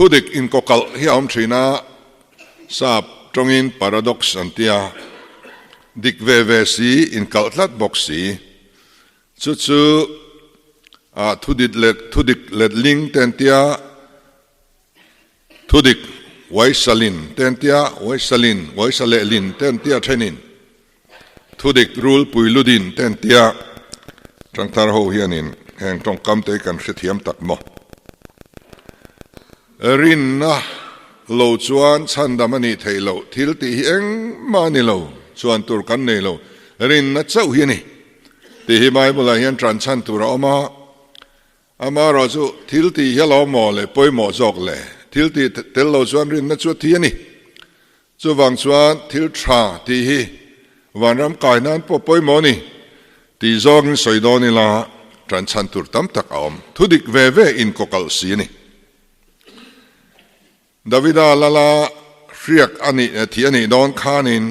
ทุดิกอินกกลฮิอมทรีนาทราบตรงอินพาราดอกซ์อันเตียดิกเวเวสีอินกัลทัดบอกสีชุทุดิกเล็ดลิงเตนเตียทุดิกไวสลินเตนเตียไวสเลลินเตนเตียเทนินทุดิกรูลปุยลุดินเตนเตียจังทาร์โฮเฮียนินแห่งตรงคำเตกันเสียมตักโมรินนะโลจวนชันดามันนี่เทโลทิลตีเองมานิโลชวนตุรกันเนโลรินนะเจ้าเฮียนี่ที่ฮิบายบุลาเฮียนทรันชันตุระอามาเราจูทิลตีเฮลอมอเลยปอยหมอจอกเลยทิลตีเตลโลจวนรินนะจูเทียนี่จูวังจวนทิลทราที่ฮิวันรำกายนั้นปอยหมอนี่ที่จอกสอยดอนี่ละทรันชันตุรตั้มตักอมทุดิกเวเวอินกกลสีนี่ดาวิดาลาลาเรียกอันนี้ที่อันนี้ดอนขานิน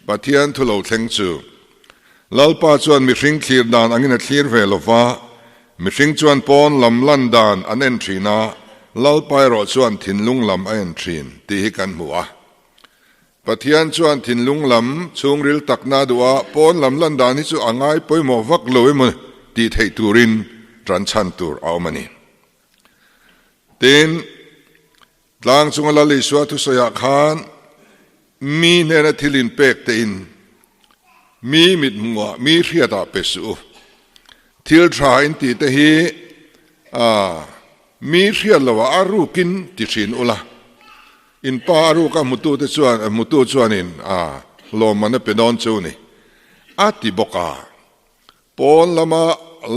ปะเทียนทุเลาเทงจูลัลปาจวนมิริงคีร์ดานอันนี้คีร์เวลฟ้ามิริงจวนปอนลำลันดานอันเอ็นทรีนาลัลปายรอจวนทินลุงลำอันเอ็นทรีนที่ฮิกันหัวปะเทียนจวนทินลุงลำชงริลตักนาดัวปอนลำลันดานนี่จูอ่างไงปอยหมอวักลอยมันที่ไทยตูรินรันชันตูร์เอามันนี่เต็นหลังจุงลาลิสวาทุสยาขานมีเนรทิลินเป็กเตินมีมิดมัวมีเรียดาเปสูทิลทราอินติเตฮีมีเรียดละว่าอารุกินติชินอุลาอินปาอารุกับมุตุเตจวนินลมมันเป็นดอนจูนี่อาติบกาปอนละมา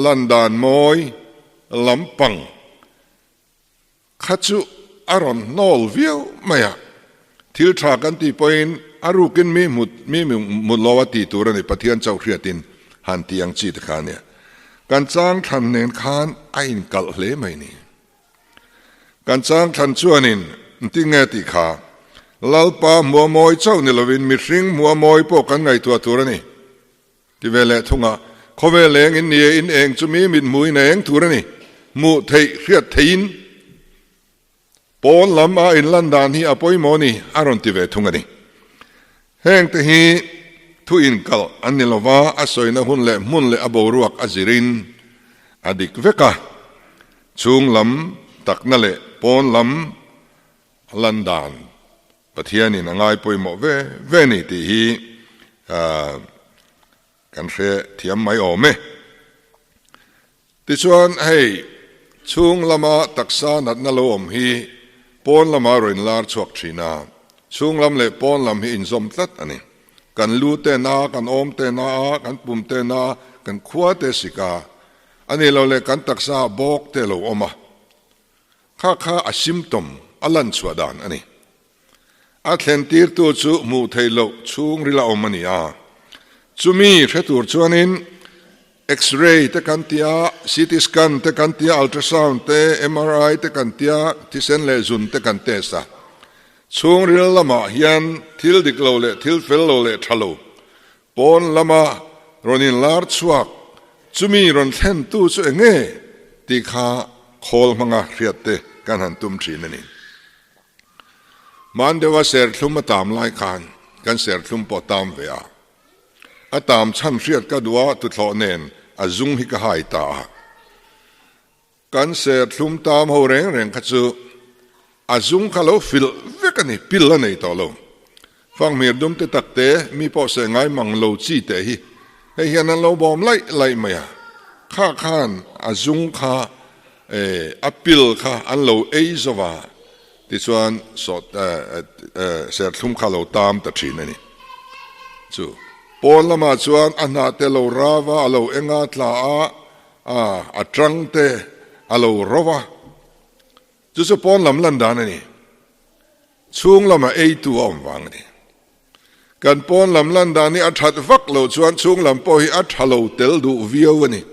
ลันดานมอยลำปังขัดจูอารอนนอลวิวไม่อะทิลทรากันที่พอยน์อารุกินมีมุดลาวตีตัวนี้ปะเทียนเจ้าเรียดินหันที่ยังจีตขานเนี่ยการจ้างทันเนนขานไอ้กัลเลไม่นี่การจ้างทันชวนินที่เงติขาลาลปามัวมอยเจ้านี่ละวินมิริงมัวมอยพวกกันไงตัวนี้ที่เวลาทุ่งะเขาเวลาอินเนียอินเองจะมีมิดมวยเองตัวนี้มูเทเรียดทินปอนลำอาอินลันดานฮีอปอยมอนี่อารอนติเวทุงกันนี่แห่งที่ฮีทุอินกัลอันนี้ละว่าอาศัยนะหุ่นเล่มุนเล่อบรวกอจิรินอดิกเวกะชุงลำตักนั่นเล่ปอนลำลันดานปะเทียนี่นางไงปอยมอเวนี่ที่ฮีกันเสียเทียมไม่ออกไหมที่ชวนให้ชุงละมาตักษานัดนลมฮีปอนลำมารินลาร์ชวกชีนาช่วงลำเล่ปอนลำฮีอินสมตัดอันนี้กันลูเตนากันอมเตนากันปุ่มเตนากันขวาเตสิกาอันนี้เราเล่กันตักษาบอกเตโลอมาข้าอสิมตมอลันสวดานอันนี้อัตเลนตีร์ตัวจูมูเทโลช่วงริลาอมานีอาจูมีเรตูร์จวนินX-ray เตกันเตีย CT scan เตกันเตีย ultrasound เต MRI เตกันเตียที่เส้นเลซุนเตกันเตสะช่วงเรื่องละมาเฮียนทิลดิกโลเลทิลเฟลโลเลทะโลปอนละมารอนินลาร์ชวักจุมีรอนเทนตู้ช่วยเงยที่ข้าโคลมังอาเรียดเตกันหันตุมชีนั่นเองมันเดว่าเสร์ทุมมาตามไล่การกันเสร์ทุมปอตามเวียอาตามชั้นเรียดก็ดูว่าตุทอเนนอาจุงฮิกหายตากันเสร์ทุมตามหัวเร่งขัดจูอาจุงขลุ่ฟิลเวกันนี่พิลละในตอลงฟังเมียดุมเตตักเตมีพอเสงายมังโลจีเตhiให้เห็นนั้นเราบอมไล่ไม่อะข้าข้านอาจุงข้าอพิลข้าอันโลเอซาวาที่ส่วนสดเสร์ทุมขลุ่ตามตัดชีนนี่จูปอนละมาชวนอันนาเตโลราวาโลเองาตลาอัตรังเตอโลราวาจุดปอนลำลันดานนี่ช่วงละมาตัวอมวังนี่กันปอนลำลันดานี่อัฐัดฟักโลชวนช่วงลำปอยอัฐโลเตลดูวิวนี่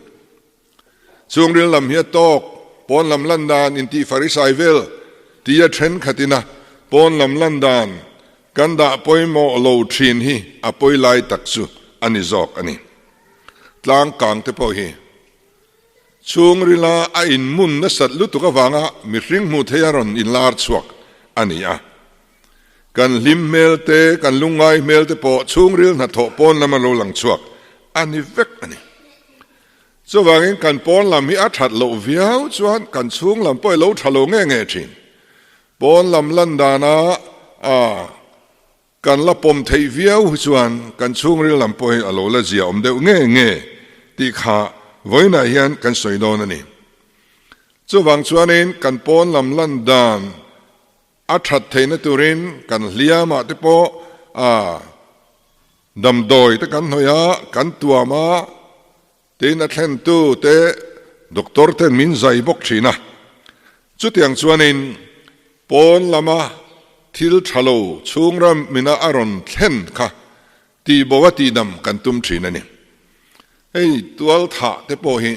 ช่วงเรื่องลำเฮียตอกปอนลำลันดานอินที่ฟาริสไอเวลที่จะเทรนขัดินะปอนลำลันดานกันดาปอยโมโลทรีนฮีอปอยไลตักซูอันนี้จอกอันนี้กลางกลางเตปอยฮี ช่วงเวลาอินมุนนัสัตลุตุกวางะมีริงมุทยารอนอินลาร์ชวกอันนี้กันลิมเมลเตกันลุงไงเมลเตปอช่วงเรื่องนัดทปอนละมาโลหลังชวกอันนี้เวกอันนี้ส่วนว่ากันปอนลำมีอัฐัดโลวิวส่วนกันช่วงลำปอยโลทะโลเงี้ยจินปอนลำลันดานะกันละปมเทวิวส่วนกันช่วงเรื่องลำปอยอโลละเจียมเดียวเงี้ยที่ขาไว้ในยันกันสวยโดนนี่ส่วนส่วนนี้กันปอนลำลันดานอัฐัดเทนตุรินกันเลียมาที่ปอดำโดยแต่กันหอยกันตัวมาเตนัทเนตูเตด็อกเตอร์เตนมินใจบอกชีนะจุดอย่างส่วนนี้ปอนลำมาทิลทะโลช่วงรำมินาอารอนเทนค่ะตีบวตีดำกันตุมชีนั่นนี่เฮ้ยตัวถาเตปอฮี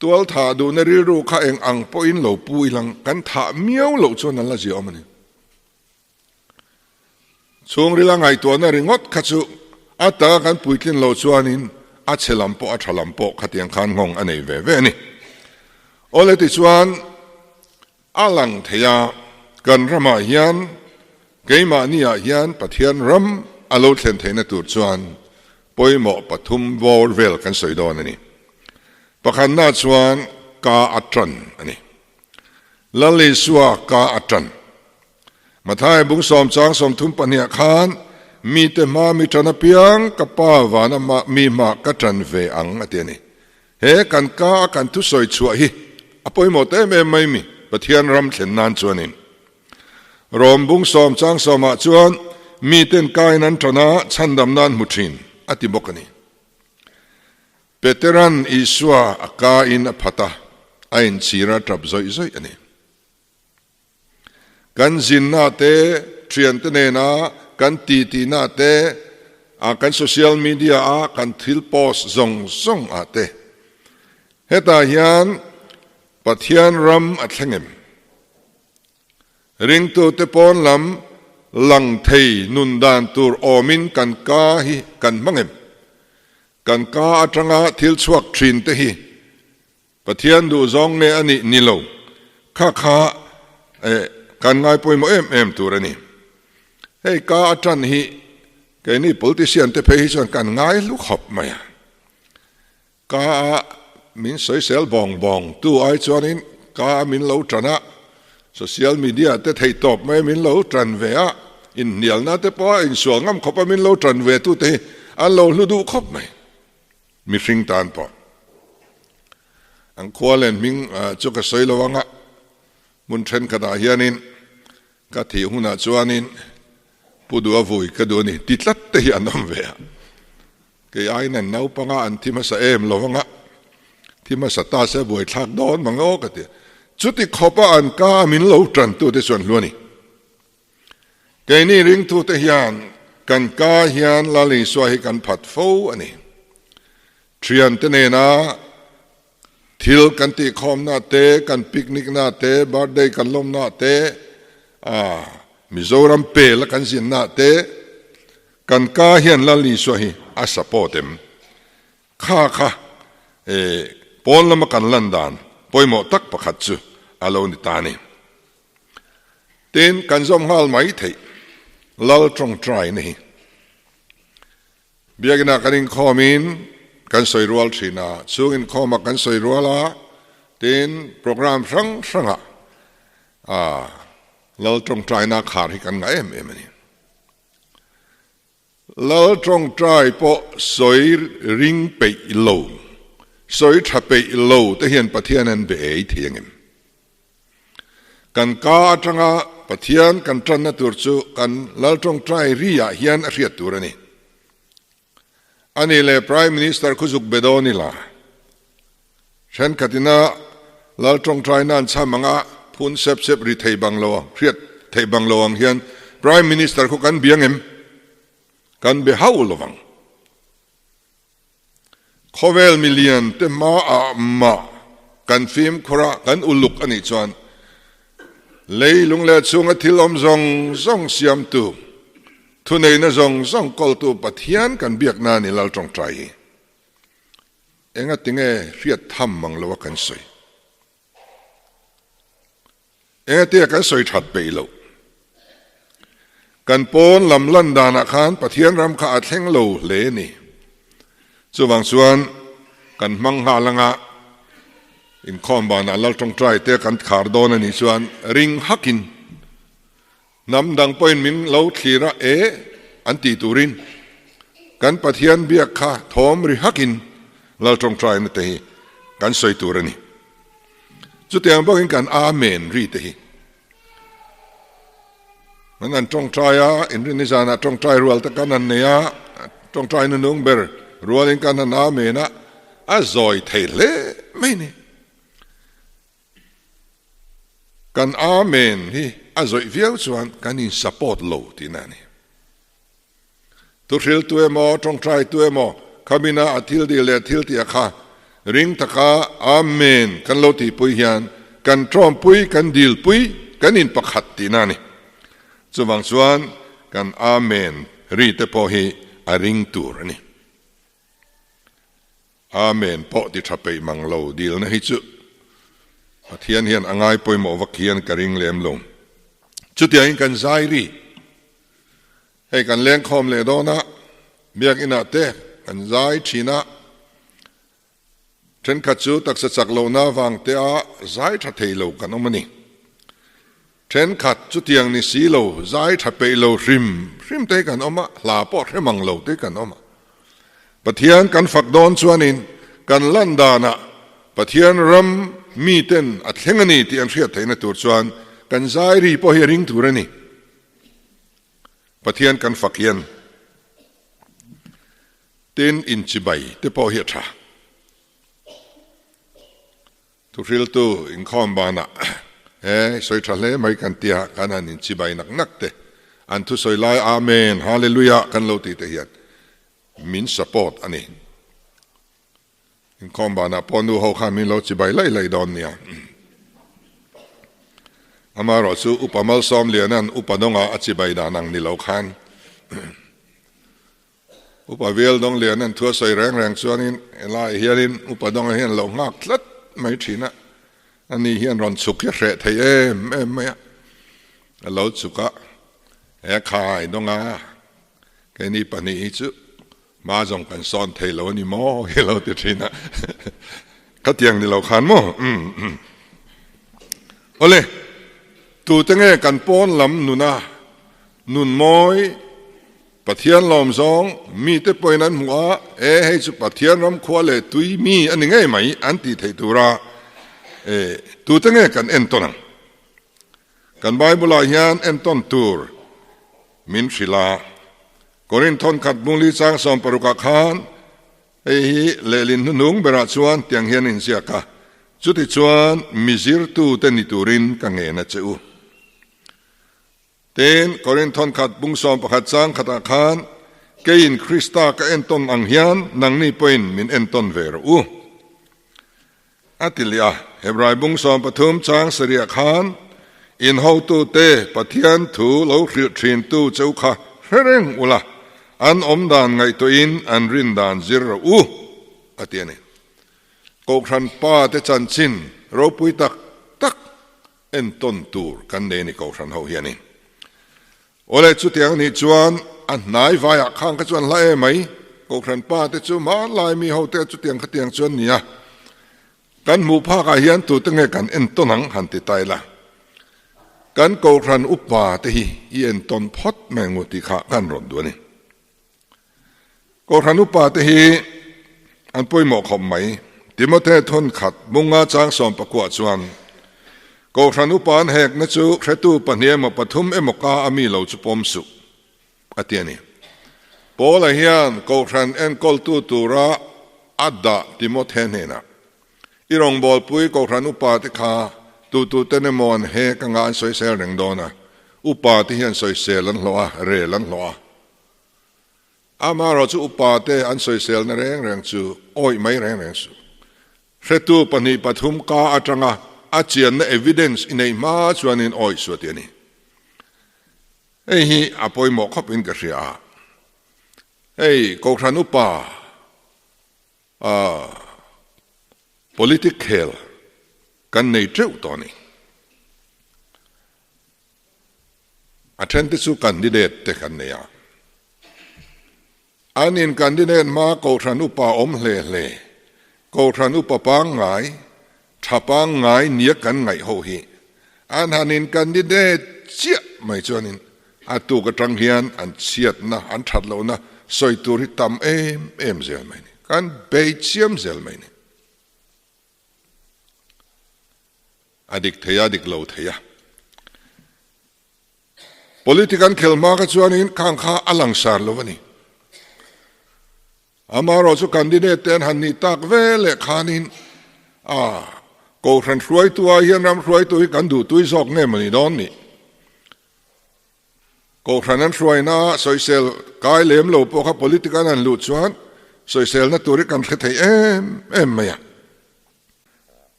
ตัวถาดูในริรูข้าเองอังปอินเหลาปุยลังกันถาเมียวเหลาชวนนั่นละเจียวมันนี่ช่วงเรื่องไงตัวนั่นริงดขัดสุอัตตากันปุยกินเหลาชวนนินอัจฉลัมโปอัจฉลัมโปขัดยังขันงงอันนี้เว่นี่โอเลติชวนอาลังเทียกันรำมายันเกมานียยันปะเทียนรำอโลเทนเทนตูชวนปอยหมอปฐุมวอลเวลกันสวยดอนนี่ประคันนาชวนกาอัตรันอันนี้ละเลสวากาอัตรันมาท้ายบุ้งสอมจางสอมทุมปนิยคานมีแต่มามีจันเปียงกับป้าวานะมามีมากจันเวอังอันนี้เฮกันกากันทุสอยชัวฮีอปอยหมอเต้ไม่มีปะเทียนรำเข็นนานชวนนี่รวมบุ้งสอมจางสอมชวนมีเต้นกายนั้นชนะชันดำนานมุทินอติบกนี่เปเตรันอิสวาอากาอินพัตาอินชีระทับซอยอันนี้กันจินนาเตเทียนเตเนนากันตีนาเตกันโซเชียลมีเดียกันทิลโพสซงอาเตเฮตาฮิยันปะเทียนรำอัดเงมริงตัวเตปอนลำลังเทนุนดานตูร์อมินกันกาฮิกันมังเอ็มกันกาอัตรงาทิลสวักทรินเตฮิปะเทียนดูซองเนอันนี้นิโลข้ากันง่ายป่วยโมเอ็มตัวนี้เฮ้กาอัตรันฮิแกนี่ politician เตเพฮิส่วนกันง่ายลุกหอบไหมกามินสวยเซลบองตัวไอจวนินกามินเหลาจันะโซเชียลมีเดียเตไทยตอบไม่มินเหลาจันเวียอินเดียนาเตปออินสวงงขบมินเหลาจันเวตุเตอันเหลาลุดูขบไหมมีสิ่งตานปออังควาเลนมิงจุกสวยระวังมุนเทนกระดาเฮียนินกะที่หุนาจวนินพูดว่าวุยกระดูนี่ติดลัดเตียนน้ำเวียque ai nè nấu bằng ăn thì mà sẽ em lo vanga thì mà sẽ ta sẽ buổi thác đón bằng ô cái gì chút thì khó pa ăn cá mình lâu trần tu để xuân luôn đi cái này riêng tu để hiền cần cá hiền là lý xoay cần phật phô anh ấy chuyện thế này na thiếu cần tị khom na té cần picnic na té birthday cần lom na té Mizoram pe la kan sin na te kan ka hian la li so hi a support them kha pon lam kan landan poimo tak pakhat chu alo ni ta ni ten kan zom hal mai thei lal trong try ni biagna kanin khomin kan soi rual thina chungin khoma kan soi ruala ten program sang lal trong trai na khar hi kan ngai em ni lal trong trai po soi ring pe lo soi tha pe lo te hian pathian an be ei thiang em kan ka atanga pathian kan tran na tur chu kan lal trong trai ria hian a riat tur ani ani le prime minister khuzuk bedoni la chen katina lal trong trai nan chamanga phun sep ri thei banglo riat thei banglo ang hian prime minister ko kan biang em kan be hau lovang khovel million te ma kan film khora kan uluk ani chuan leilung le chung athilom zong siam tu thunei na zong kol tu pathian kan biak na ni lal tong trai enga tinge riat tham mang lo kan soi enga te kan soi that pe lo kan pon lam lan dana khan pathian ram kha athleng lo le ni chuwang chuan kan mang ha langa in khom ban alal tong trai te kan khar don ani chuan ring hakin nam dang point min lo thira anti turin kan pathian biak kha thom ri hakin lal tong trai na te hi kan soi turani chu tiang bokin kan amen ri te hi man an tong trai a in rin ni jana tong trai rual ta kan an ne ya tong trai nu nung ber rual in kan an amen a zoi thei le mai ni kan amen hi a zoi viau chuan kan in support lo ti na ni tu thil tu emo tong trai tu emo kamina athil di le thil ti kha ring taka amen kan lo ti pui hian kan trom pui kan dil pui kan in pakhat ti na ni chuwang chuan kan amen ri te po hi a ring tur ni amen po ti thapei mang lo dil na hi chu pathian hian angai poimo vakhian karing lem lo chu tiang kan zai ri hei kan leng khom le dona biak ina te kan zai thina then khachu taksa chaklo na wang te a zai tha thei lo kan omani then khat chu tiang ni si lo zai tha pe lo rim te kan oma hla po remang lo te kan oma pathian kan fak don chuanin kan landana pathian ram mi ten athlengani ti an hriat theina tur chuan kan zai ri po hi ring turani pathian kan fakian ten in chibai te po hi tha tu ril tu in khom bana soi tha le mai kan tia kan an in chibai nak te an thu soi lai amen hallelujah kan lo ti te hian min support ani in khom bana ponu ho kha min lo chibai lai don nia amaro chu upamal som lianan upadonga achibai danang ni lo khan upavel dong lianan thua soi reng chuanin elai hianin upadonga hian lo ngak tlat mai thina ani hian ron chuk ya hre thei em mai lo chuka khai donga ke ni pani chu ma jong kan son thei lo ni mo he lo ti thina ka tiang ni lo khan mo ole tu tenge kan pon lam nuna nun moi pathian lom zong mi te poinan hua hei chu pathian ram khwale tui mi ani ngai mai anti thei tura tu tenge kan entonang kan bible hian enton tur min shila korinthon khat bungli chang som paruka khan hi lelin nung bera chuan tiang hian in siaka chuti chuan mizir tu te ni turin ka nge na cheu ten korinthon khat bung som pakhat chang khata khan kein krista ka enton ang hian nang ni point min enton ver u atilia hebrai bung som pathum chang saria khan in ho tu te pathian thu lo thrin tu cheu kha hereng ula an omdan ngai to in an rin dan zir u atiani ko khan pa te chan chin ro pui tak en ton tur kan ne ni ko khan ho hiani ole chu tiang ni chuan an nai vaya khang ka chuan lai mai ko khan pa te chu ma lai mi ho te chu tiang khatiang chuan nia kan mu pha ka hian tu te nge kan en tonang han ti tai la kan ko khan upa te hi en ton phot mengu ti kha kan ron du ni ko khan upa te hi an poi mo khom mai timothe thon khat munga chang som pakwa chuan ko khan upan hek na chu khretu pahniam pathum emoka ami lo chu pom su atiani pola hian ko khan en kol tu tura adda timothe nena irong bol pui ko khan upa te kha tu tenemon he ka nga soi sel reng dona upa te hian soi selan hloa re lan hloa amaro chu upa te an soi sel na reng chu oi mai reng su hretu pani pathum ka atanga achian na evidence in a ma chuan in oi su te ni hi apoi mo khop in ka ria ko khan upa political กันในเจ้าตอนนี้อาจารย์ที่สุกันดิเดตเตกันเนี่ยอันนี้กันดิเดตมาโกทันอุปาอมเล่เล่โกทันอุปปังไงถ้าปังไงเนียกันไงโหฮีอันนี้กันดิเดตเจี๊ยไม่จวนินอัตุกจังเฮียนอันเชียดนะอันชัดแล้วนะสอยตุริตามเอ็มเซลไม่นี่กันเบยเชียมเซลไม่นี่อดิกเทียดิกโลเทีย political เคลมาก็จวนินข้างข้าอลังสารแล้วนี่อามาเราสุกันดิเดตเต็นหันนี่ตักเวลขานินกูรันรวยตัวเฮียนรำรวยตัวกันดูตัวสอกเนี่ยมันนี่ดอนนี่กูรันนั้นรวยนะสอยเซลกายเลี้ยมโลปะครับ political นั้นหลุดชวนสอยเซลนั้นตัวริกันเทเอ็มไม่อะ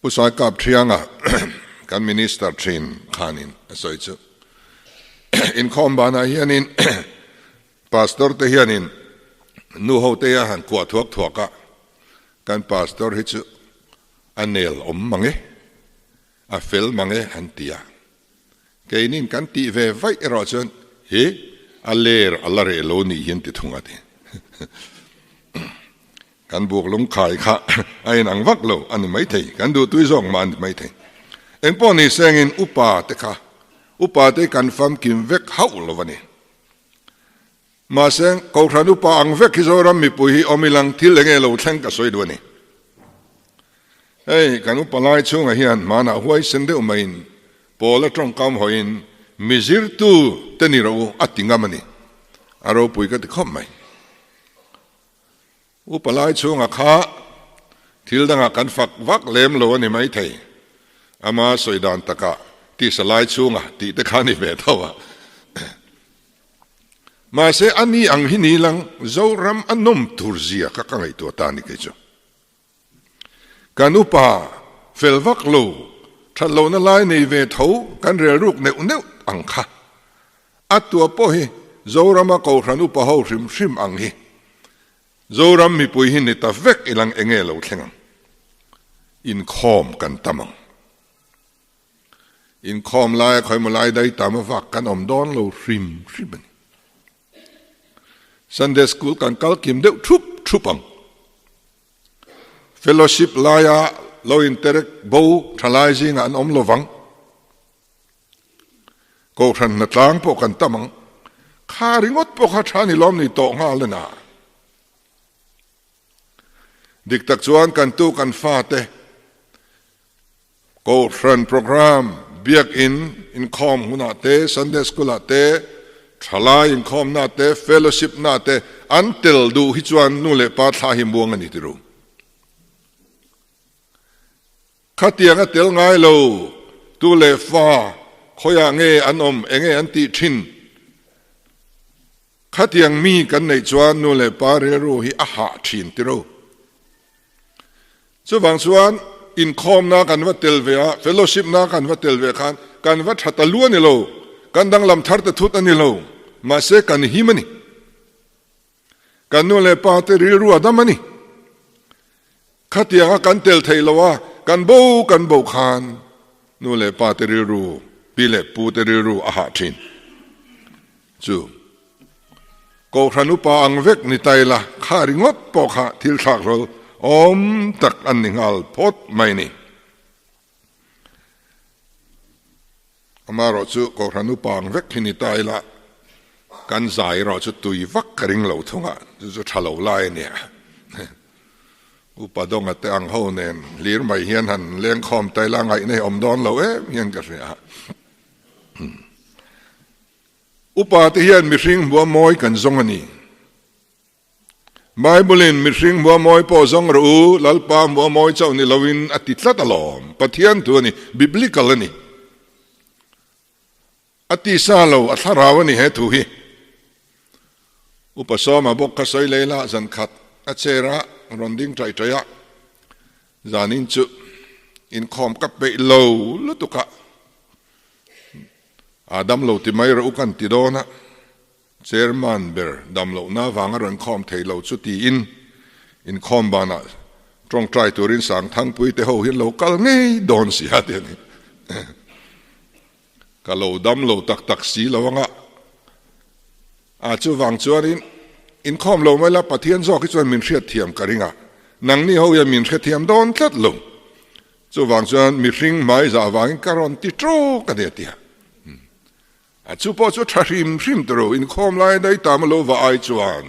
ผู้สายกับเทียงอ่ะ กันมินิสเตอร์ชินขานินสอยจุอินคอมบานาเฮียนิน พาสตอร์เฮียนินนูโฮเตียหันกวาดทวกะกันพาสตอร์ฮิจุอันเนลมังเออัฟเฟลมังเอหันเตียแกนินกันตีเวไว้รอจนเฮอัลเลร์อัลลาเรโลนี่ยินติทุงอดีกันบวกลงขายค่ะไอ้หนังวักโลอันนี้ไม่ถึงกันดูตัวส่งมันไม่ถึงเอ็นป้อนนี่เสียงอุปาเตค่ะอุปาเตกันฟังกิมเวกเฮาโลวันนี้มาเสียงกูรันอุปาอังเวกฮิโซรัมมีปุยอมิลังที่เลงเอโลเชงกับสวยด้วยนี่เฮ้ยกันอุปาไล่ช่วงเฮียนมาหน้าหัวเส้นเดียวไม่อินพอละตรงคำหอยนมิจิรตูเตนิเราอัดติงามันนี่อารมณ์ปุยก็ติดข้อไม่อุปไลช่วงข้าทิลดังกันฝักวักเล็มโลนี่ไม่ไทยอามาสวยดานตะกะที่สลายช่วงที่ตะขานี่เวทว่ามาเสอันนี้อังหินีลังเจ้ารำอันนมทุรเซียก็กังไอตัวตานี่กิจกันอุปาเฟลวักโลถ้าโลนั่นไลในเวทเขากันเรือลูกเนื้ออังค่ะอัดตัวพ่อเฮเจ้ารำมาเกาขันอุปาเขาริมอังเฮโจรำมีปุยหินในตาเวกอีหลังเองเราเข่งอินคอมกันตามังอินคอมลายคอยมาลายได้ตามวักกันอมดอนเราริมบันซันเดย์สคูลกันกัลกิมเดวทุบังเฟลโลชิพลายเราอินเตอร์บูทลายจิงอันอมโลวังก็ทันนัดล้างพวกกันตามังข้าริงอดพวกข้าชานิล้อมนี่โตงาเลยนะดิกตักจวนกันตู้กันฟาเตโกทรันโปรแกรมเบียกอินคอมหุนาเตซันเดย์สกุลาเตทลายอินคอมนาเตเฟลโลชิพนาเตอันเตลดูฮิจวนนูเลปาทาหิมบวงกันนี่ติรูขัดเตียงเตลง่ายโลตูเลฟ้าขอยางเงอันอมเองอันติชินขัดเตียงมีกันในจวนนูเลปาเรรูฮิอาหาชินติรูส่วนส่วนอินคอมนากันว่าเตลเวียเฟลโลชิพนากันว่าเตลเวียกันว่าชัตล้วนนี่โลกันดังลำทัดตะทุตันนี่โลมาเสกันหิมันนี่กันนู่นเลยปาเตริรัวดามันนี่ขัดยังกันเตลไทยละว่ากันโบขานนู่นเลยปาเตริรูปีเล็ปูเตริรูอาหารชินจู่ก็ขนุปาอังเวกนิตัยละข้าริงดปอกขาทิลชักเราอมตักอันนิงอัลพดไม่นี่อามาเราจู่ก็ขนุปาอังเวกนิตัยละกันใจเราจู่ตุยวักกริงเหล่าทุ่งอ่ะจู่ทะเลาะไล่เนี่ยอุปดงอัตอังเขาเนี่ยเลี้ยงไม่เฮียนหันเลี้ยงคอมไตล่างไงในอมดอนเราเฮียนกันเนี่ยอุปาติเฮียนมิริงบัวมอยกันซงอันนี้ไบเบิลินมิริงบัวมอยพอซงรู้ลัลปามบัวมอยเจ้านี่ลาวินอติตละตลอมปะเทียนตัวนี้บิบลิกลนี่อติซาโลอัทราวนี่เหตุฮีอุปสมาบกขสอยเลละจันขัดอัจเจระรอนดิ้งใจยะจานินจุอินคอมกับเปโลลุตุกะอาดัมโลติไม่รู้กันติโดนะเชอร์มันเบอร์ดัมโลน่าฟังเรื่องคอมเทโลจุตีอินคอมบานะ ตรงใจตัวรินสังทั้งปุยเตหูเห็นเราก็ง่ายโดนเสียเดี๋ยวนี้ก็เราดำเราตักสีเราว่า อาจจะวางจวนอินคอมเราไม่ละปะเทียนซอกที่จวนมินเชียเทียมกันริงอ่ะนังนี่เขาจะมินเชียเทียมโดนทัดลงจะวางจวนมิริงไม่จะวางการันติโตรกันเดียอาจจะพอจะทาริมตัวอินคอมไล่ได้ตามเราว่าไอจวน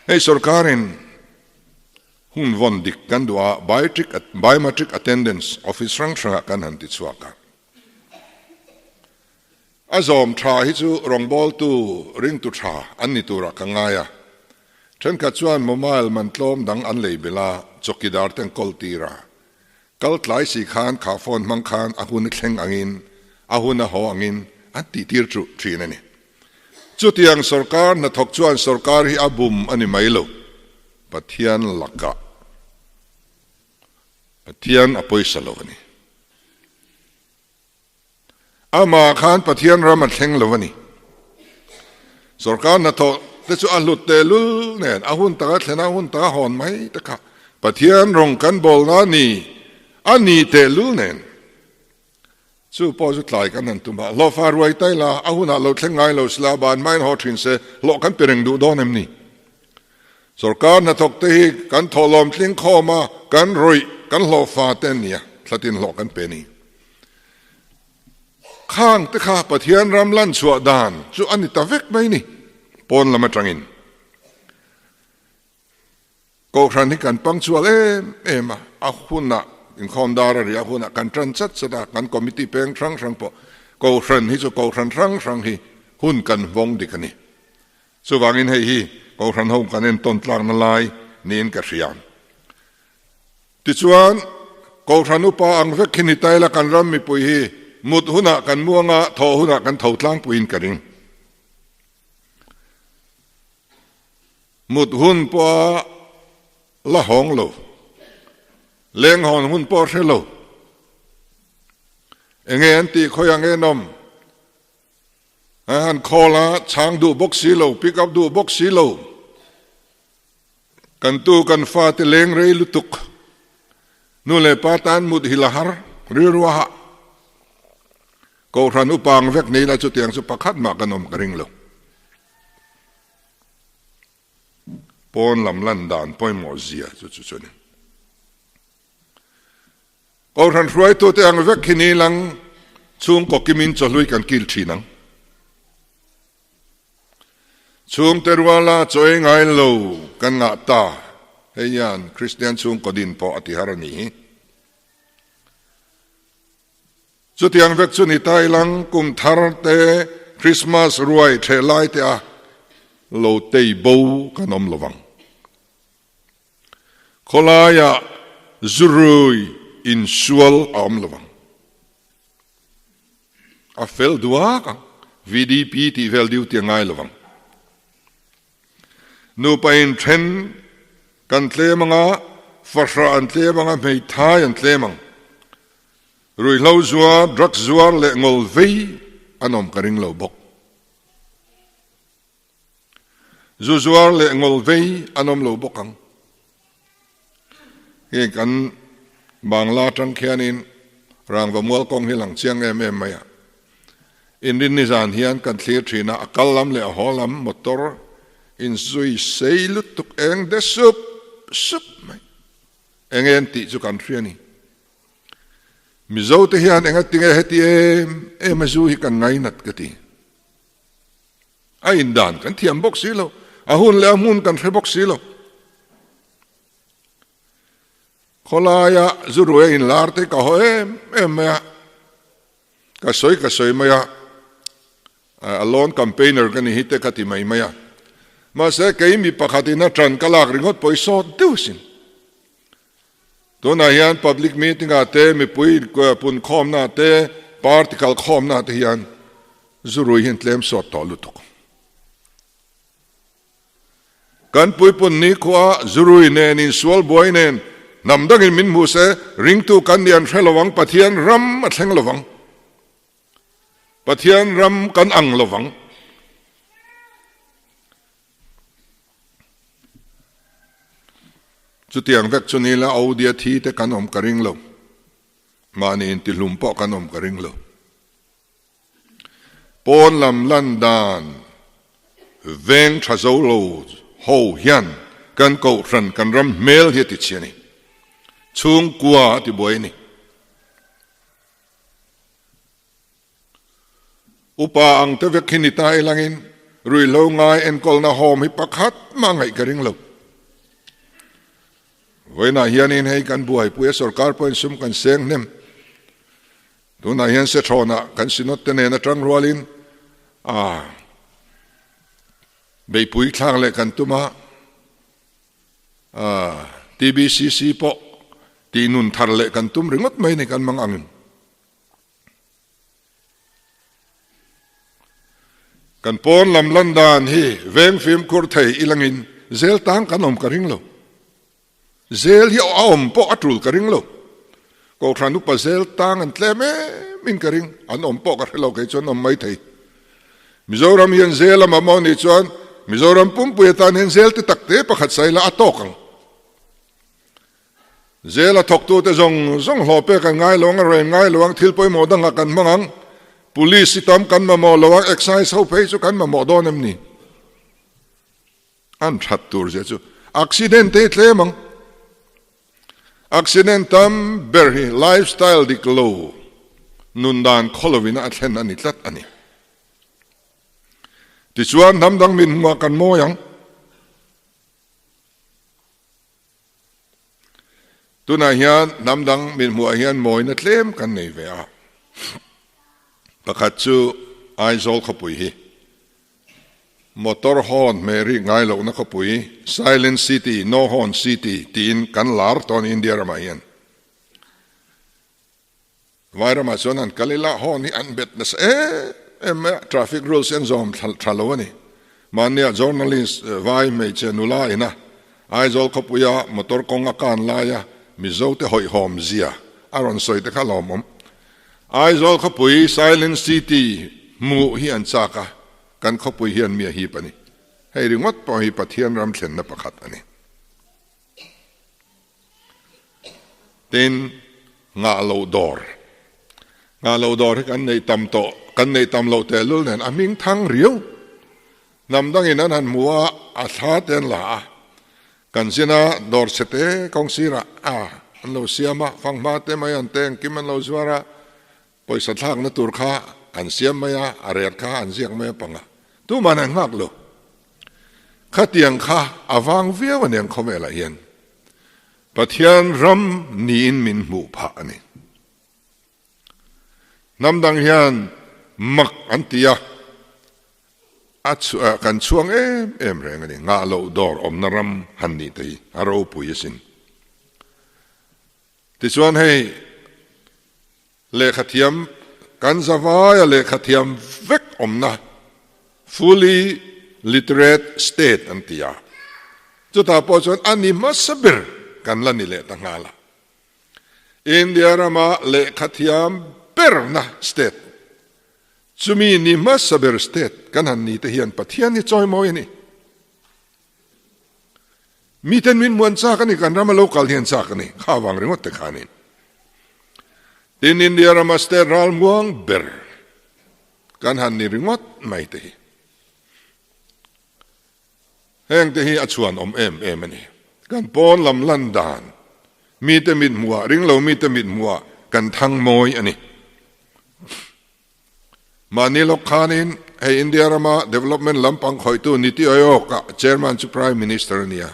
ให้สุรการินหุ่นวันดิกกันดูว่า biometric attendance office รังสรรค์กันหันติดสวากันอาจอมทราฮิจูรองบอลตูริงตูทราอันนี้ตัวรักง่ายฉันกัดชวนโมบายมันล้มดังอันเลยเวลาจกิดาร์เต็งกอลตีระกอลหลายสีขานขาฟอนมังคานอาหุนเข่งอังินอาหุนหออังินอันตีตีร์จุทรีนั่นนี่จุดยังสรการนัทกชวนสรการฮิอาบุมอันนี้ไม่รู้ปะเทียนลักกะปะเทียนอภัยสโลนี่อามาขานปะเทียนรามัดเข่งเลวนี่สรการนัทกแต่ช่วงลุดเตลุเนี่ยอาหุนตาเสนาหุนตาหอนไหมตะกะปะเทียนรงกันบอลนั่นนี่อันนี้เตลุเนี่ยสู้พอสุดท้ายกันนั่นตุ้มเราฟาร์ไว้ใต้ละอาหุนเราเข่งไงเราสลาบานไม่หอทินเสหลอกกันเปริงดูดอนเอ็มนี่สรการนัทกตีกันทอลอมทิ้งข้อมากันรวยกันเราฟาเตนเนี่ยสตินหลอกกันเป็นนี่ข้างตะขาปะเทียนรำลั่นสวดานจู่อันนี้ตะเวกไหมนี่ปนละมาจังอินก็ครั้งนี้กันปังชัวมาอาหุนนะอินคอมดาร์รีอาหุนนะกันทรันชัดสดากันคอมมิตี้เพลงครั้งปะก็ครั้งนี้จู่ก็ครั้งฮีหุ่นกันวงดิกันนี่สุวางินให้ฮีก็ครั้งหุ่นกันเองต้นตลางนั่นลายนี่อินกัศยานติชวนก็ครั้งอุปอังเวกินิตัยละกันรำมีปุยฮีมุดหุ่นกันมัวงะทอหุ่นกันเท่าตลางปุยอินกันเองมุดหุ่นปอละหงโลเลี้ยงหอนหุ่นปอเชโลเองอันตีเขายังเงินนมอันคอละช้างดูบกสีโลปิกอัพดูบกสีโลกันตูกันฟาติเลงเรลุตุกนู่นเลยปาตันมุดฮิลาฮาร์ริรัวฮะก็รันอุปังเวกนี้ละจุดยังสุปขัดมากันนมกระริงโลปอนลำลันดานปอยหมอเสียจุดๆนี่ก็ทันรวยตัวเตียงเวกขินีหลังช่วงก็กิมินจะลุยกันกิลชีนังช่วงเตรวาลาจอยไงโลกันงาตาเฮียนคริสเตียนช่วงก็ดินพออธิหารนี้จุดยังเวกชุนิตายหลังกุมทาร์เตคริสต์มาสรวยเทลายเตะโลเตยบูกันอมลวังขลายะจุรุยอินชัวลอมลวังอาเฟลดัวกันวีดีพีที่เฟลดิวที่ง่ายลวังนูไปอินเทนกันเทมังะฟัชอันเทมังะไม่ท้ายอันเทมังรุยเล่าจัวดรักจัวเละงอลวีอันอมกระริงเล่าบกจัวเละงอลวีอันอมเล่าบกังเกี่ยกันบางลาจังเขียนินรางว่ามัวกองหิหลังเชียงเอ็มไม่อะอินดินนิสานเฮียนกันเสียทีน่ะอักลลัมเละหอลัมมอเตอร์อินซุยเซลุตุกเองเดซุปไม่เองเอ็นติจุกันเสียนี่มิโซเทียนเองติงเฮติมาจูฮิกันไงนัดกติไอ้อินดานกันเทียมบกสีโลอาหุนเลอามุนกันเทบกสีโลขลายะจุรวยอินลาร์เตกะโฮไม่อะก็สวยไม่อะอลอนแคมเปญเนอร์กันนี่ฮิตเตกติไม่อะมาเสกยังมีปะขัดินะจันกลากริงอดปอยสอดดิวสินตัวนายัน public meeting อาเตมีปุยปุ่นคอมนาเต particle คอมนาเตยันจุรวยหินเล่มสอดต่อลุตุกกันปุยปุ่นนี้ขวาจุรวยเนนินสวลบอยเนนนำดังอินมินมูเสริงตูกันเดียนเฟลวังปะเทียนรำมาเชงลวังปะเทียนรำกันอังลวัง จุดที่ยังเวกชนีละเอาเดียทีแต่กันอมกระริงโลมานี่ติลุมปอกันอมกระริงโลปนลำลันดานเวงทรัโซโลโฮยันกันเการันกันรำเมลเฮติเชียนี่ช่วงกัวที่บวยนี่อุปาอังเทวคินิตายลังอินรุยโลงายเอ็นกอลนาโฮมฮิปักฮัดมาไงกระริงโลเวน่าเฮียนินให้กันบวยปุยสรการพอยสุมกันเสียงเนมตัวน่าเฮียนเสถอนะกันสินอตเตเนนจังรัวลินเบยปุยทางเลยกันตุมาTBCC ปอตีนุนทาร์เลยกันตุมริงดไม่ในกันมังอังกันปอนลำลันดานฮีเวงฟิล์มคูร์ไทยอีลังอินเซลตังกันอมกระริงโลเซลที่เอาอมปออัตรุลกระริงโลก็ทรานุปเซลตังอันเตลเมมินกระริงอันอมปอกระริงโลกิจวนอมไม่ไทยมิโซรัมยันเซลมามอนิจวนมิโซรัมปุ่มปุยตานเห็นเซลที่ตักเตะประคัดใส่ละอัตโตกังเซลทกตัวแต่จงหลบไปกันง่ายลงอะไรง่ายลงทิลไปหมดดังกันมังpolice sitam kan ma mo lawak excise ho phei chu kan ma mo don em ni an that tur je chu accident te tle mang accident tam berhi lifestyle diklo nundan kholowina athen ani tlat ani ti chuan namdang min ma kan mo yang tuna hian namdang min mu hian moina tlem kan nei ve a pakhat chu aizol khapui hi motor horn meri ngai lo na khapui silent city no horn city tin kan lar ton india ramayan vaira ma chonan kalila horn hi an bet nas traffic rules and zone thalawani mania journalist vai me chenula ina aizol khapuya motor konga kan laya mizote hoi hom zia aron soite khalomom Aizol khapui silent city mu hi an chaka kan khapui hian mi hi pani hei ringot po hi pathian ram thlen na pakhat ani tin nga lo dor kan nei tam to kan nei tam lo te lul nen aming thang riu nam dang in an muwa a tha ten la kan sina dor sete kong sira an lo siama phang ma te mai an teng kim an lo zwara poi sa thang na tur kha an siam maya arer kha an ziak maya panga tu man an ngak lo khatiang kha awang via wan yang khomela hian pathian ram ni in min mu pha ani namdang hian mak antia kan chuang em reng ani nga lo dor om naram han ni tei aro puyesin ti chuan hei le khatiam kan zawaya le khatiam vek omna fully literate state antia chuta po chon ani masabir kan lani le tangala india rama le khatiam perna state chumi ni masabir state kan han ni te hian pathian ni choi moi ni miten min muan cha kan ni kan rama local hian cha kan ni khawang ringot te khanin in India ramaster ral muang ber kan han ni ringot mai te heng te hi achuan om em ani kan pon lam landan mi te mit muwa ring lo mi te mit muwa kan thang moi ani mani lok khanin hey India rama development lampang khoi tu niti ayok chairman chu prime minister nia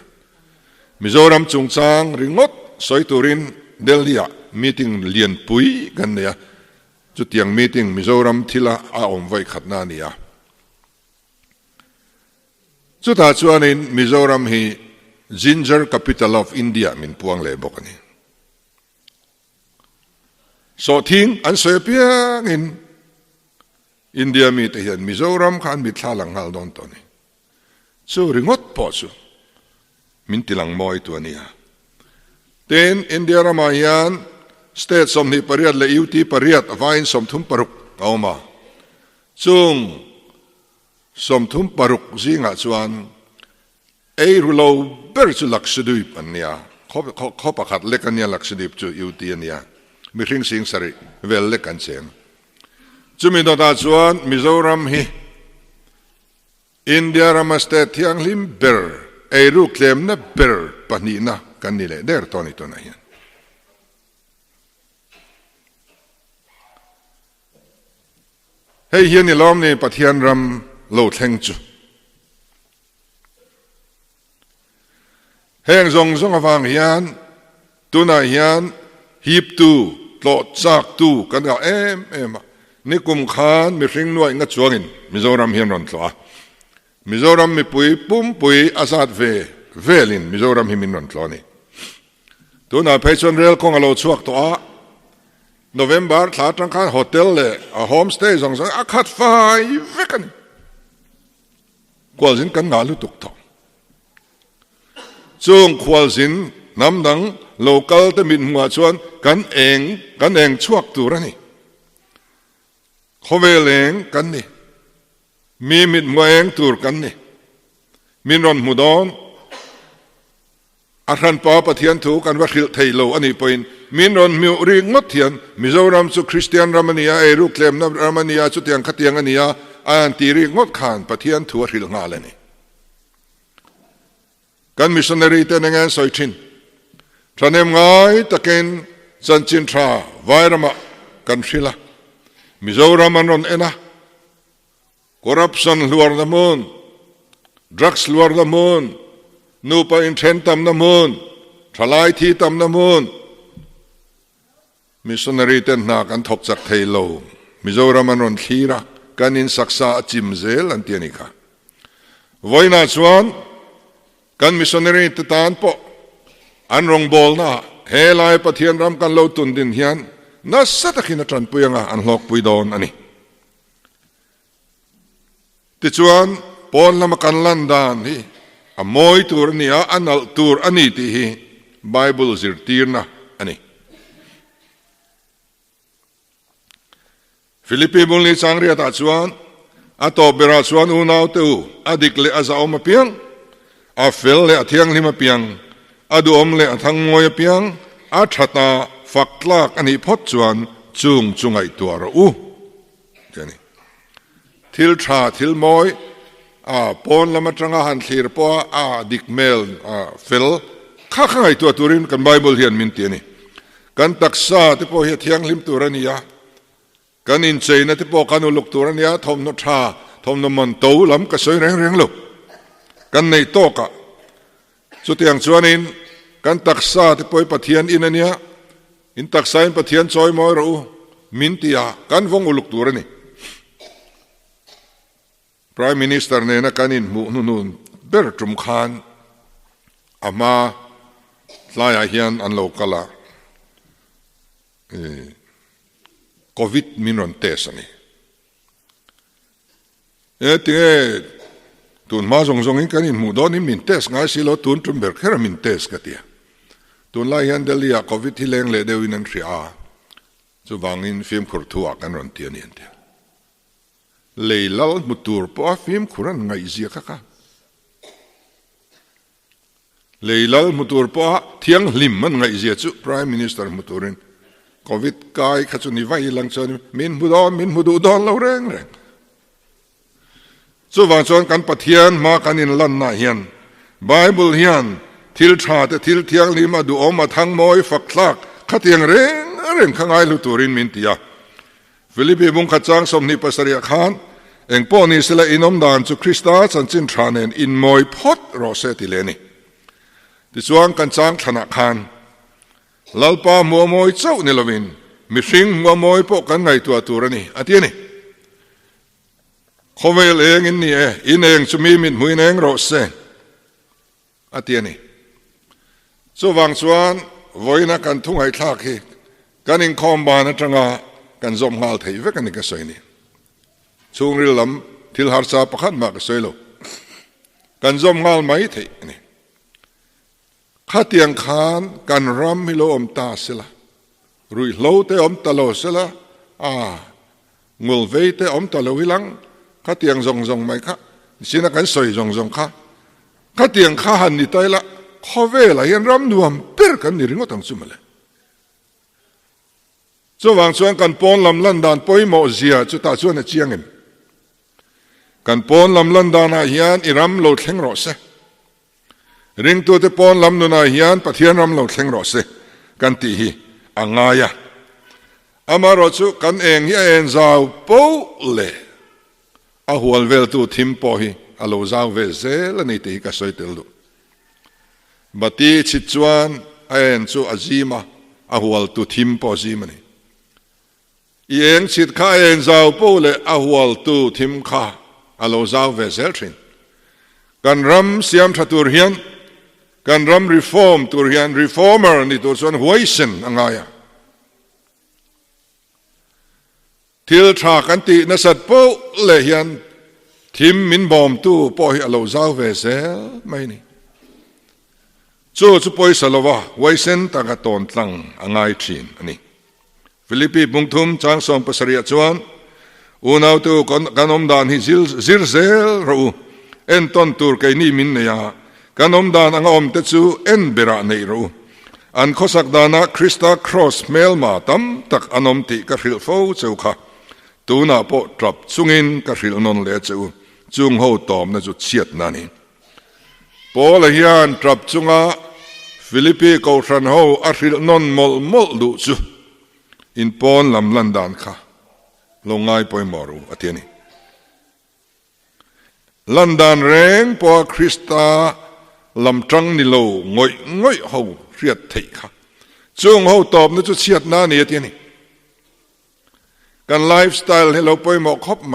Mizoram chungchang ringot soiturin Delhi meeting lian pui kan nia chu tiang meeting Mizoram thila a om vai khatna nia chu ta chuanin Mizoram hi ginger capital of India min puang le bokani so thing an soepiang in India mi te hian Mizoram khan mi thlalang hal don to ni chu ringot po chu min tilang moi tu ania ten India ramayan state som ni pariat le UT pariat avain som thum paruk awma chung som thum paruk zinga chuan ei rulo ber chu lakshadui pania เขาประคัดเล็กกันเนี่ยหลักสิบจุดอยู่ที่เนี่ยมีสิ่งสิ่งสริเวลเล็กกันเสียงจุมีตัวตาชวนมิโซรัมฮีอินเดียรามาสเตทที่อังลิมเบอร์ไอรูเคลมนะเบอร์ปนีนะกันนี่แหละเดอร์ตัวนี้ตัวไหนให้เฮียนี่ล้อมนี่ปะเทียนรำโลเทงจูแห่งทรงฟังเฮียนตัวไหนเฮียนฮีบตูโลจากตูกันก็เอ็มนี่กุมขานมีสิ่งน้อยงัดจวงินมิโซรัมเฮียนรอนตัวมิโซรัมมีปุยปุ่มปุยอาซาดเวลินมิโซรัมฮิมินรอนตัวนี่ตัวน่ะเพชรเรลคงเอาโลชวกตัวโนเวมเบอร์ถ้าตั้งค่าโฮเทลเลยโฮมสเตย์ส่งอาคัดไฟเวกันกวาลสินกันงาลุตุกทองจงกวาลสินน้ำดังโลกาลจะมินหัวชวนกันเองชวกตัวนี่เขาเวลเองกันนี่มีมิดหัวเองตัวกันนี่มินรอนมุดอนอาคารปอปะเทียนถูกันว่าขิลไทยโลอันนี้เป็นมินรอนมิวริงดเทียนมิโซรัมสุคริสเตียนรามานียเอรูเคลมนับรามานียสุเตียงขัดเตียงอันนี้อันตีริงดขานปะเทียนถูขิลงาเลยนี่กันมิชชันนารีเตนงานสอยชินท่านเอ็มไงตะเกนจันจินทราไวรามะกันชิละมิโซรัมอันรอนเอนะคอร์รัปชันลัวร์ดามูนดรักส์ลัวร์ดามูนนูปะอินเทนตัมนามูนทลายที่ตัมนามูนมิชชันนารีเตนนากันทบจากไทยโลมิโซรัมอันรอนขีระกันอินศักษาจิมเซลอันเตียนิกาไว้นาชวนกันมิชชันนารีตตานปออันรงบอลนะเฮลายปะเทียนรำกันโลตุนดินเฮียนนัสสัตกินจันปุยงอันหลอกปุยดอนอันนี้ติจวนปอนละมากันลันดานที่อโมยตูรนี่อันอัลตูรอันนี้ที่ไบเบิลซิร์ตีร์นะอันนี้ฟิลิปปีบุลนิสังเรียตัดจวนอัตโตเบราจวนอุนาวตูอดิกเลอาซาอมาเปียงอาเฟลเลอเทียงลิมาเปียงอดูอมเลอทั้งงวยเปียงอาชัตาฝักลากอันนี้พดจวนจุงไอตัวรู้เจนี่ทิลชาทิลมอยปอนละมาจังหันทีร์ปัวดิกเมลฟิลข้างไอตัวตุรินกันไบเบิลเฮียนมินเตียนี่กันตักษาที่พอเฮียเทียงลิมตัวนี้กันอินเซนที่พอกันอุลุกตัวนี้ทอมนชาทอมนมันโตล้ำกระสวยแรงลุกกันในโตกะสุดอย่างชวนินกันตักษาที่พอปะเทียนอินเนียอินตักษาอินปะเทียนซอยมอยรู้มินตียกันวงอุลุกตัวนี้ Prime Minister เนี่ยนะกันอินมุนุนเบอร์จุมขานอามาลายเฮียนอันโลกละโควิดมินรันเตสนี่ที่ตุนมาส่งอินกันอินมุดอนี่มินเตสง่ายสิโลตุนจุมเบอร์แค่มินเตสกันที่ตุนลายเฮียนเดลียโควิดที่เล้งเลเดวินันทรีอาจะวางอินฟิล์มขุดทัวกันรันเตียนี่เดียเลยเล่ามุตูร์ปอฟิล์มขุรันไงเสียค่ะเลยเล่ามุตูร์ปอเที่ยงลิมมันไงเสียจุ Prime Minister มุตูรินโควิดกายขจุนิไว้หลังจากนี้มินมุดูดอนเราแรงส่วนส่วนกันปะเทียนมากันอินลันนาเฮียนไบเบิลเฮียนทิลชาแต่ทิลเทียงลิมาดูออกมาทั้งมอยฝักลักขัดเทียงเร่งข้างไอลุตูรินมินตียาฟิลิปปีบุงขัดจางสมนิปัสริยขานเองป้อนี่สิละอินอมดานจุคริสต์สันจินทรานเนอินมอยพอดรอเซติเลนี่ที่จวงกันจางธนาคารลัลปามัวมอยเจ้าเนลวินมิสิงมัวมอยปกันไงตัวนี่อาทิตย์นี่เขาเวลเองอินนี่อินเองจะมีมิดมุยเองรอเซอาทิตย์นี่ส่วนส่วนวันนักการทุ่งไอ้ทักฮีกันอิงคอมบานจังกันจอมหาลไทยเวกันนี่ก็สวยนี่ช่วงริลำทิลฮาร์ซาประคันมากสวยโลกันจอมหาลไม่ไทยนี่ข้าเตียงขานกันรำมิโลอมตาเสละรุยโลเตอมตะโลเสละงุลเวเตอมตะโลวิลังข้าเตียงจงไม่ข้าสินักกันสวยจงข้าเตียงข้าหันนี่ตายละ ข้อเวลาเห็นรำนวมเปิดกันนี่ริงก็ตั้งจุมาเลยส่วนส่วนกันปนลำลันดานปอยโมเซียจุดตาส่วนเชียงเงินกันปนลำลันดานอาเฮียนอิรำโลดเข่งรอเสริงตัวที่ปนลำนุนอาเฮียนปะเทียนรำโลดเข่งรอเสกันตีฮีอ่างายะอามารอจุกันเองเฮียเอ็นซาวปูเล่อาหัวเวลตูทิมปอฮีอาโลซาวเวเซลนี่ตีกัสอยเตลดูบัตีชิจวนเอ็นจูอาจีมาอาหัวตูทิมปอจีมันนี่เองชิดข้าเอ็นซาวปูเล่อาหัวตูทิมข้าอาโลซาวเวเซลทรินกันรำเสียมทัตุรเฮียนกันรำรีฟอร์มตุรเฮียนรีฟอร์เมอร์นี่ตัวส่วนหัวอิสันอ่างายะทิลทรากันตีนัสัตปูเลียนทิมมินบอมตู้ปอยอโลซาวเวเซลไม่นี่จู่จุปอยสลวะไว้เส้นตากตอนตั้งอ่างายทีนอันนี้ฟิลิปปีบุงทุมจางสองภาษาเรียจวนอุณาวตู้กันอมดานฮิซิลเซลรู้เอ็นต้นตูร์ไกนี่มินเนียกันอมดานอ่างอมเตจูเอ็นเบระเนรู้อันข้อสักดานะคริสตาครอสเมลมาตั้มตักอันอมติกระหิลฟูเจ้าค่ะตูน่าปอตรับซุงินกระหิลนนเลจูจุงหูตอมนะจุดเฉียดนั่นนี่พอเลยยันตรับจุงอาฟิลิปปีกอชันหูอาหิลนนมลดูจูอินปอนลำลันดานค่ะลงง่ายปอยมารูอาเทียนี่ลันดานแรงพอคริสตาลำจังนิโลง่อยหูเรียดเทค่ะจุงหูตอมนะจุดเฉียดนั่นนี่อาเทียนี่กันไลฟ์สไตล์ให้เราไปหมอกครบไหม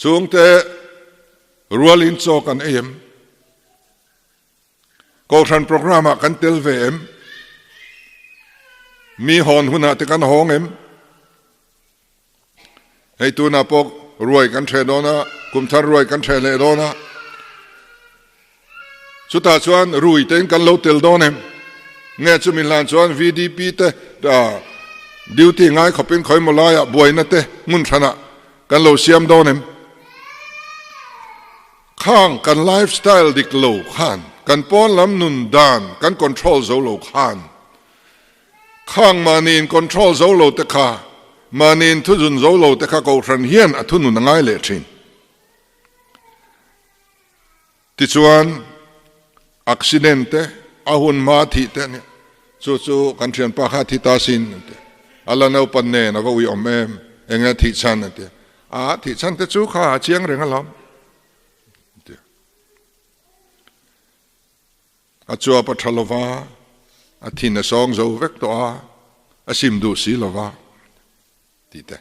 ช่วงแต่รัวลินโซกันเอ็มก็ทันโปรแกรมกันเตลเวมมีหอนหุ่นแต่กันห้องเอ็มให้ตัวน่ะปกรวยกันเทรดนะกุมทารวยกันเทรเลดนะสุดท้ายชวนรวยเต็งกันโลเตลโดนเอ็มเงี้ยจุมิลานชวนวีดีพีเตดิวที่ง่ายเขาเป็นคอยมาลายบวยนั่นเต้มุนชนะกันโลเซียมโดนเอ็มข้างกันไลฟ์สไตล์ดิกโลข้านกันป้อนลำนุนดานกันคอนโทรลโซโลข้านข้างมานีนคอนโทรลโซโลเตค่ามานีนทุจุนโซโลเตค่ากูรันเฮียนอทุนุนง่ายเลยทินติชวนอักซิเดนเตอาหุนมาทิเตเนี่ยจู่ๆกันเชียนปาคาทิตาสินเตอัลลอฮ์เอาปันเนนะก็วิอมเอ็มเองทิชันเตทิชันเตจู่ข้าเชียงเรื่องอะไรอาจัวปัทลวาอาทินสองโจเวกตัวอาซิมดูสีลวาทีเต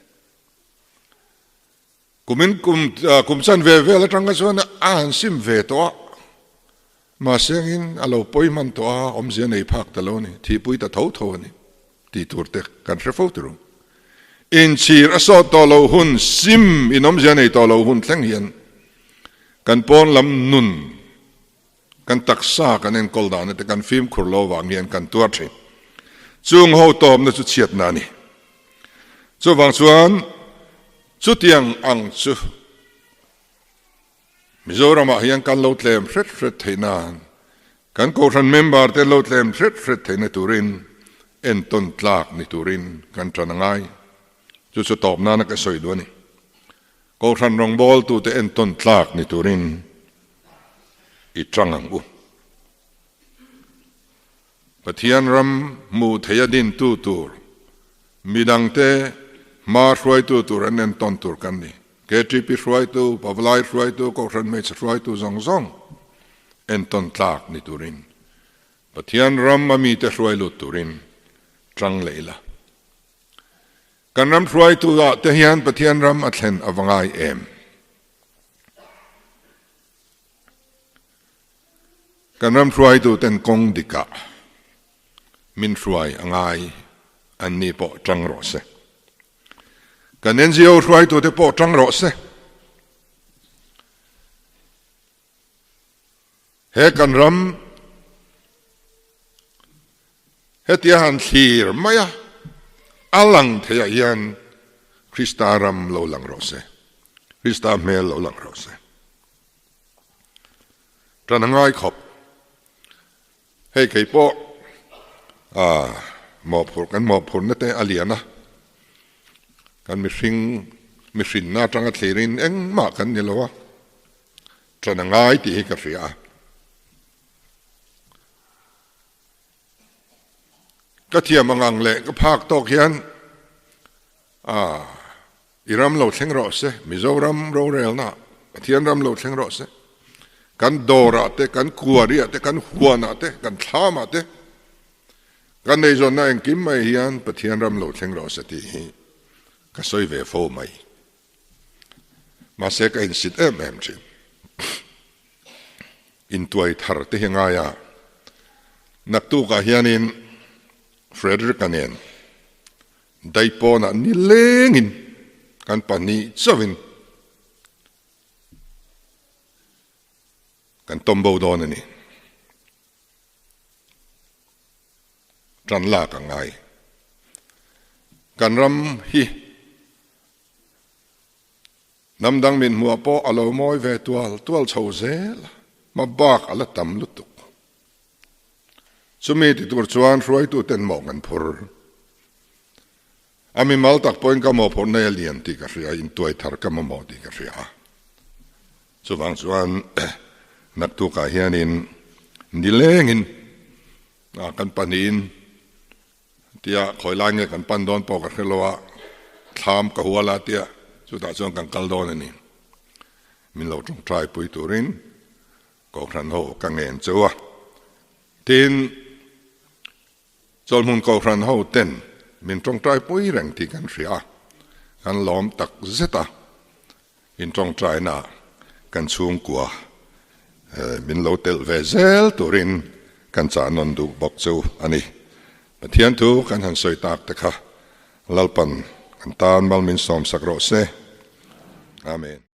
กุมสันเวแล้วจังก็ส่วนอ่านซิมเวตัวมาเสียงอินอาเราปอยมันตัวอมเสียในภาคตะโลนี่ที่ปุยตะเท่าทนี่ที่ตัวเด็กกันเชฟฟูตรุอินชีร์อสอตอโลหุนซิมอินอมเสียในตอโลหุนทั้งเฮียนกันปอนลำนุนกันตักษากันเองกอลดานแต่กันฟิล์มคุรโลวางเงียนกันตัวทิจุงหูตอมนั่นจุดเฉียดนานี่จุดบางส่วนจุดยังอังจุมิโซรามาเฮียนกันโลดเลมเฟรดเทนานกันโกชันเมมบาร์เตโลดเลมเฟรดเทนตูรินเอ็นต้นตลากในตูรินกันจันง่ายจุดสุดตอบนานักสอยด้วยนี่โกชันรองบอลตูเตเอ็นต้นตลากในตูรินอีจังหังอุปะเทียนรำมูเทียดินตูตูร์มีดังเตมาช่วยตูตูร์เอ็นต้นตูร์กันนี่เกจิปิช่วยตูปาวไลช่วยตูโกชันเมชช่วยตูซองเอ็นต้นตลากในตูรินปะเทียนรำมามีแต่ช่วยลุตูรินจังเลยล่ะกันรำช่วยตัวเทียนปะเทียนรำอัดเห็นอวังไอเอ็มกันรำช่วยตัวเต็นกงดิกะมินช่วยอังไออันนี้ปอจังรอเสกันเอ็นซีโอช่วยตัวเตปอจังรอเสเฮกันรำเฮติฮันทีร์ไม่อะอลังเทียยันคริสตารำโลลังรอเซคริสตาเมลโลลังรอเซจันง่ายขบ ให้ใครโปหมอบผลกันหมอบผลนั่นแต่อเลียนะกันมีสิ่งน่าจังกัดเสรินเอ็งมากกันนี่แล้ววะจะนั่งง่ายตีให้กับเสียก็เทียมงังเละก็ภาคตกยันอิรัมโหลดเชิงรอเสมิโซรัมโรเรลนะเทียนรัมโหลดเชิงรอเสกันโดราเตกันกัวรีเตกันหัวนาเตกันท้ามาเตกันในส่วนนั้นกิมไม่เฮียนปะเทียนรัมโหลดเชิงรอเสตีก็สวยเวฟโฟไม่มาเสกอินสิทเอ็มจิอินตัวทาร์ติเฮงายานักตูกาเฮียนินเฟรเดริกกันเองได้ปอนันนี่เล้งินกันปานีจวินกันตอมบูดอนนี่จันลากังไงกันรำฮีน้ำดังมินหัวปออลมอยเวตัวลชาวเซลมาบากอลตัมลุตุกสมัยที่ตัวชวนรวยตัวเต็นหมอกันพอร์อามีมัลตักปอยน์ก็หมอพอร์ในเลียนที่กระเสียอินตัวทาร์ก็มาหมอที่กระเสียส่วนนักตุกาเฮียนินนิเลงินกันปานินที่คอยล้างเงี้ยกันปันโดนปอกระเทลวะทามกับหัวลาเตียสุดท้ายส่วนกันกัลโดนนี่มินเราจงทายปุยตุรินก็ครันโหกังเงินเจ้าทินจอลมุนก็ครันโหเต้นมินจงทายปุยแรงที่กันเสียกันล้อมตักเซตามินจงทายน่ะกันสูงกว่ามินเราเตลเวเซลตุรินกันจานนดูบอกเจ้าอันนี้ปะเทียนทูกันหันสวยตากตะค่ะลัลปันกันตานบัลมินสอมสักโรเซอาเมน